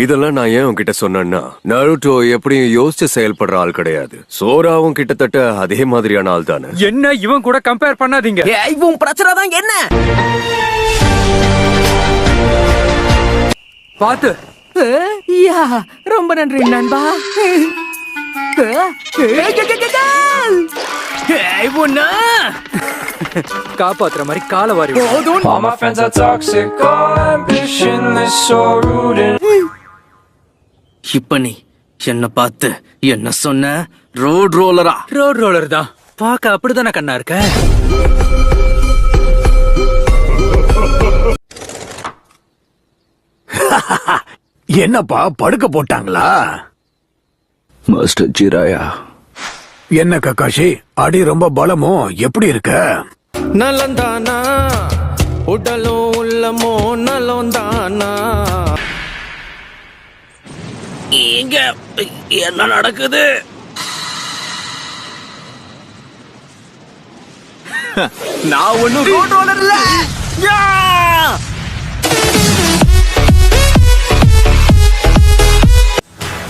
இதெல்லாம் நான் ஏன் உன்கிட்ட சொன்னேன்னா, நருட்டோ எப்படியும் யோசிச்சு செயல்படுற ஆள் கிடையாது. சோராவும் கிட்டத்தட்ட அதே மாதிரியான ஆள் தானே. என்ன இவன் கூட கம்பேர் பண்ணாதீங்க. இவன் பிரச்சனை தான் என்ன? பாத்து. ரொம்ப நன்றி நண்பா. காப்பாத்துற மாதிரி கால வாரி. All my friends are toxic, all ambitionless, so rude. இப்ப நீ என்ன பார்த்து என்ன சொன்ன? ரோட் ரோலரா? ரோட் ரோலர் தான். பாக்க அப்படிதானே கண்ணா இருக்க. என்னப்பா படுக்க போட்டாங்களா? Master Jiraiya. என்ன கக்காஷி, அடி ரொம்ப பலமோ? எப்படி இருக்க? நலந்தானா உடலும் உள்ளமோ நலந்தானா? இங்க என்ன நடக்குது? நான் ஒன்னும் ரோட் ரோலர் இல்ல.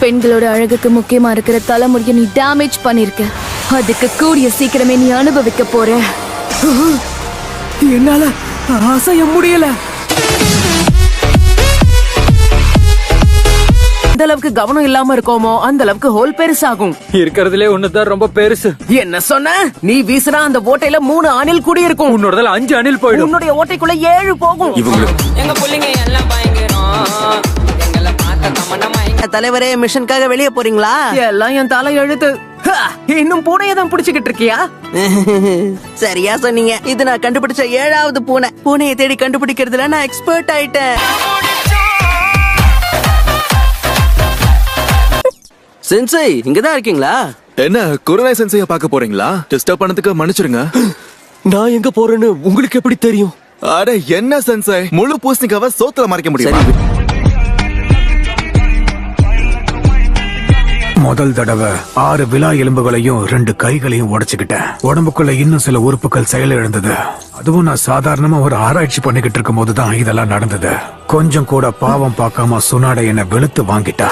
பெண்களோட அழகுக்கு முக்கியமா இருக்கிற தலைமுறையை நீ டேமேஜ் பண்ணிருக்க. அதுக்கு கூடிய சீக்கிரமே நீ அனுபவிக்க போற. என்னால அசைய முடியல. அந்த அளவுக்கு கவனம் இல்லாம இருக்கோமோ அந்த அளவுக்கு ஹோல் பெருசாகும். இருக்கிறதுலே ஒண்ணுதான் ரொம்ப பெருசு. என்ன சொன்ன? நீ வீசுனா அந்த ஓட்டையில 3 அணில் கூடி இருக்கும். உன்னோடதுல 5 அணில் போயிடும். உன்னுடைய ஓட்டைக்குள்ள 7 போகும். எங்க புள்ளிங்க எல்லாம் பயங்கரம். எங்களை பார்த்த கமண்டமா தலைவரே, மிஷனுக்காக வெளியே போறீங்களா? எல்லாம் என் தலை எழுத்து. இன்னும் பூனையை தான் புடிச்சுக்கிட்டு இருக்கியா? சரியா சொன்னீங்க. இது நான் கண்டுபிடிச்ச 7வது பூனை. பூனையை தேடி கண்டுபிடிக்கிறதுல நான் எக்ஸ்பர்ட் ஆயிட்டேன். சென்சை இங்கதான் இருக்கீங்களா? என்ன குருநாய் சென்சைய பார்க்க போறீங்களா? டிஸ்டர்ப் பண்ணதுக்கு மன்னிச்சிருங்க. நான் எங்க போறேன்னு உங்களுக்கு எப்படி தெரியும்? அட என்ன சென்சை, முழு பூசணிக்காவ சோத்துல மறைக்க முடியுமா? முதல் தடவை 6 விலா எலும்புகளையும் 2 கைகளையும் உடைச்சுக்கிட்டேன். உடம்புக்குள்ள இன்னும் சில உறுப்புகள் செயலிழந்தது. அதுவும் நான் சாதாரணமா ஒரு ஆராய்ச்சி பண்ணிக்கிட்டு இருக்கும் போதுதான் இதெல்லாம் நடந்தது. கொஞ்சம் கூட பாவம் பார்க்காம சுனாட என்னை வெளுத்து வாங்கிட்டா.